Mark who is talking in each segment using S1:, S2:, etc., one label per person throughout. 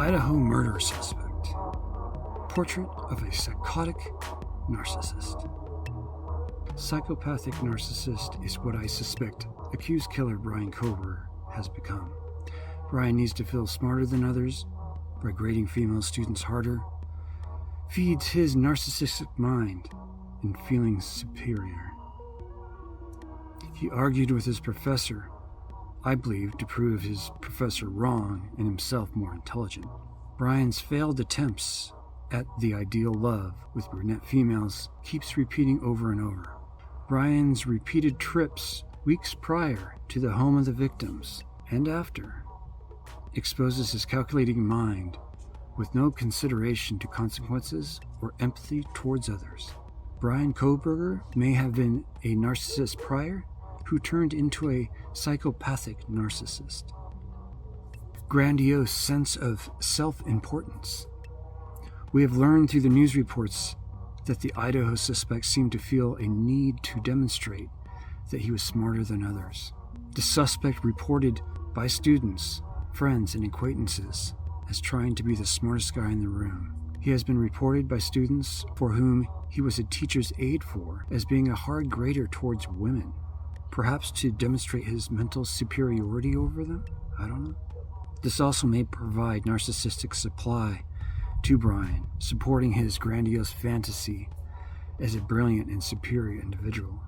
S1: Idaho murder suspect. Portrait of a psychotic narcissist. Psychopathic narcissist is what I suspect accused killer Bryan Kohberger has become. Bryan needs to feel smarter than others by grading female students harder, feeds his narcissistic mind in feeling superior. He argued with his professor, I believe, to prove his professor wrong and himself more intelligent. Bryan's failed attempts at the ideal love with brunette females keeps repeating over and over. Bryan's repeated trips weeks prior to the home of the victims and after exposes his calculating mind with no consideration to consequences or empathy towards others. Bryan Kohberger may have been a narcissist prior who turned into a psychopathic narcissist. Grandiose sense of self-importance. We have learned through the news reports that the Idaho suspect seemed to feel a need to demonstrate that he was smarter than others. The suspect reported by students, friends, and acquaintances as trying to be the smartest guy in the room. He has been reported by students for whom he was a teacher's aide for as being a hard grader towards women, perhaps to demonstrate his mental superiority over them? I don't know. This also may provide narcissistic supply to Bryan, supporting his grandiose fantasy as a brilliant and superior individual,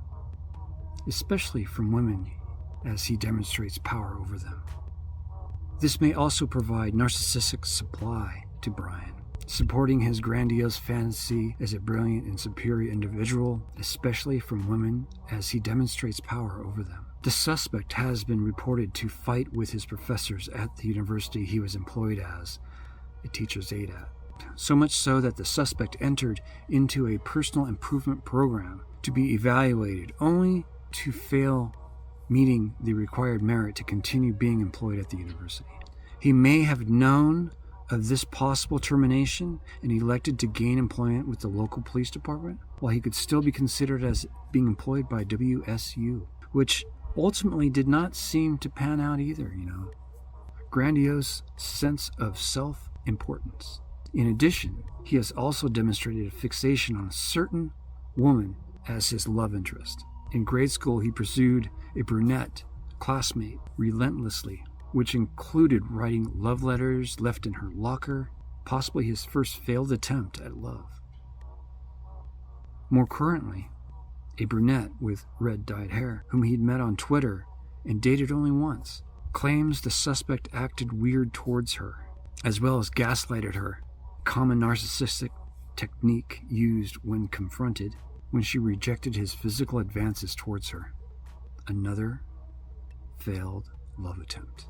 S1: especially from women as he demonstrates power over them. This may also provide narcissistic supply to Bryan, supporting his grandiose fantasy as a brilliant and superior individual, especially from women as he demonstrates power over them. The suspect has been reported to fight with his professors at the university he was employed as a teacher's aide at. So much so that the suspect entered into a personal improvement program to be evaluated, only to fail meeting the required merit to continue being employed at the university. He may have known of this possible termination and elected to gain employment with the local police department, while he could still be considered as being employed by WSU, which ultimately did not seem to pan out either, Grandiose sense of self-importance. In addition, he has also demonstrated a fixation on a certain woman as his love interest. In grade school, he pursued a brunette classmate relentlessly, which included writing love letters left in her locker, possibly his first failed attempt at love. More currently, a brunette with red-dyed hair, whom he'd met on Twitter and dated only once, claims the suspect acted weird towards her, as well as gaslighted her, a common narcissistic technique used when confronted when she rejected his physical advances towards her. Another failed love attempt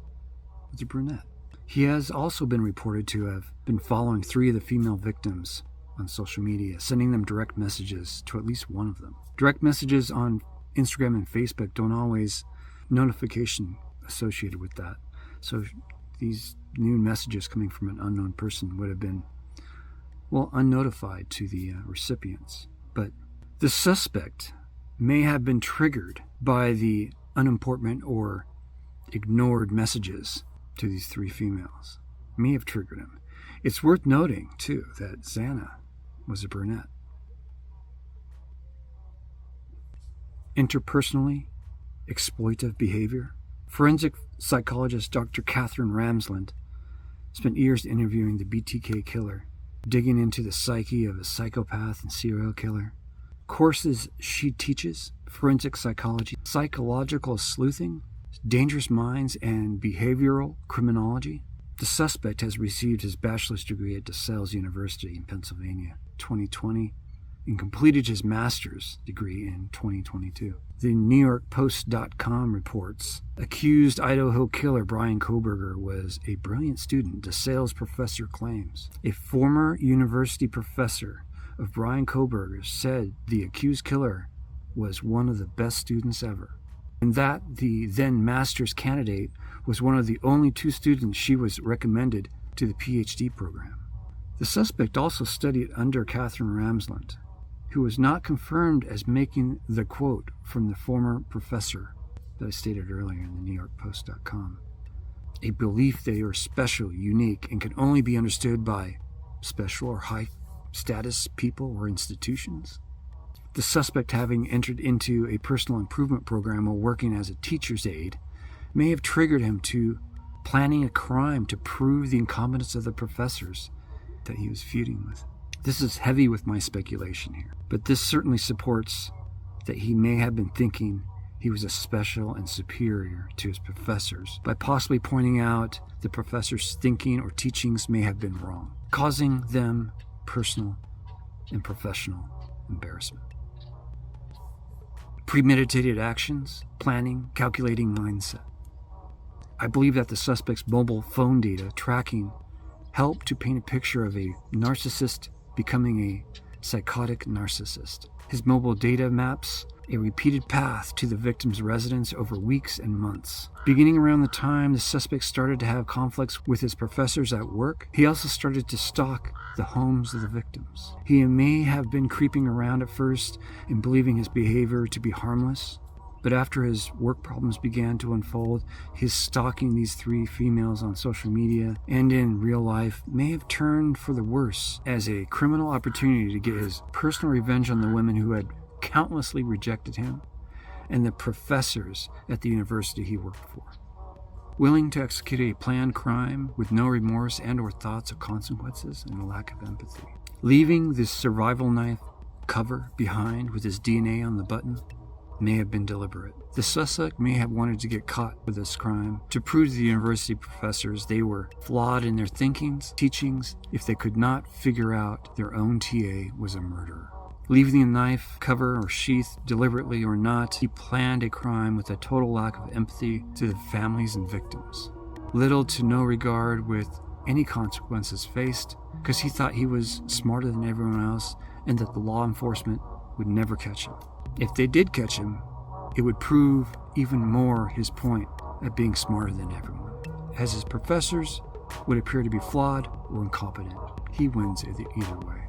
S1: with a brunette. He has also been reported to have been following 3 of the female victims on social media, sending them direct messages to at least one of them. Direct messages on Instagram and Facebook don't always notification associated with that. So these new messages coming from an unknown person would have been, unnotified to the recipients. But the suspect may have been triggered by the unimportant or ignored messages to these 3 females. May have triggered him. It's worth noting, too, that Xana was a brunette. Interpersonally, exploitive behavior. Forensic psychologist Dr. Catherine Ramsland spent years interviewing the BTK killer, digging into the psyche of a psychopath and serial killer. Courses she teaches: forensic psychology, psychological sleuthing, dangerous minds, and behavioral criminology. The suspect has received his bachelor's degree at DeSales University in Pennsylvania 2020 and completed his master's degree in 2022. The NewYorkPost.com reports, accused Idaho killer Bryan Kohberger was a brilliant student, DeSales professor claims. A former university professor of Bryan Kohberger said the accused killer was one of the best students ever, and that the then master's candidate was one of the only 2 students she was recommended to the PhD program. The suspect also studied under Catherine Ramsland, who was not confirmed as making the quote from the former professor that I stated earlier in the NewYorkPost.com. a belief they are special, unique, and can only be understood by special or high-status people or institutions. The suspect, having entered into a personal improvement program while working as a teacher's aide, may have triggered him to planning a crime to prove the incompetence of the professors that he was feuding with. This is heavy with my speculation here, but this certainly supports that he may have been thinking he was a special and superior to his professors by possibly pointing out the professors' thinking or teachings may have been wrong, causing them personal and professional embarrassment. Premeditated actions, planning, calculating mindset. I believe that the suspect's mobile phone data tracking helped to paint a picture of a narcissist becoming a psychotic narcissist. His mobile data maps a repeated path to the victim's residence over weeks and months. Beginning around the time the suspect started to have conflicts with his professors at work, he also started to stalk the homes of the victims. He may have been creeping around at first and believing his behavior to be harmless, but after his work problems began to unfold, his stalking these 3 females on social media and in real life may have turned for the worse as a criminal opportunity to get his personal revenge on the women who had countlessly rejected him and the professors at the university he worked for. Willing to execute a planned crime with no remorse and or thoughts of consequences and a lack of empathy. Leaving this survival knife cover behind with his DNA on the button may have been deliberate. The suspect may have wanted to get caught with this crime to prove to the university professors they were flawed in their thinkings, teachings, if they could not figure out their own TA was a murderer. Leaving the knife cover or sheath deliberately or not, he planned a crime with a total lack of empathy to the families and victims. Little to no regard with any consequences faced, because he thought he was smarter than everyone else and that the law enforcement would never catch him. If they did catch him, it would prove even more his point at being smarter than everyone, as his professors would appear to be flawed or incompetent. He wins either way.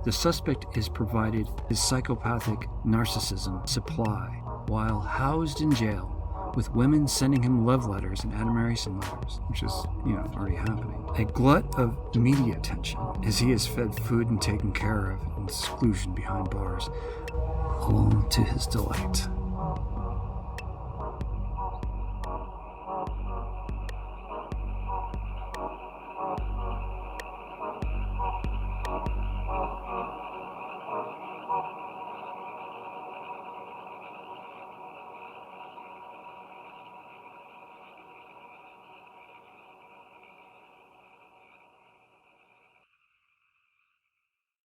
S1: The suspect is provided his psychopathic narcissism supply while housed in jail, with women sending him love letters and admiration letters, which is, already happening. A glut of media attention as he is fed food and taken care of in seclusion behind bars, all to his delight.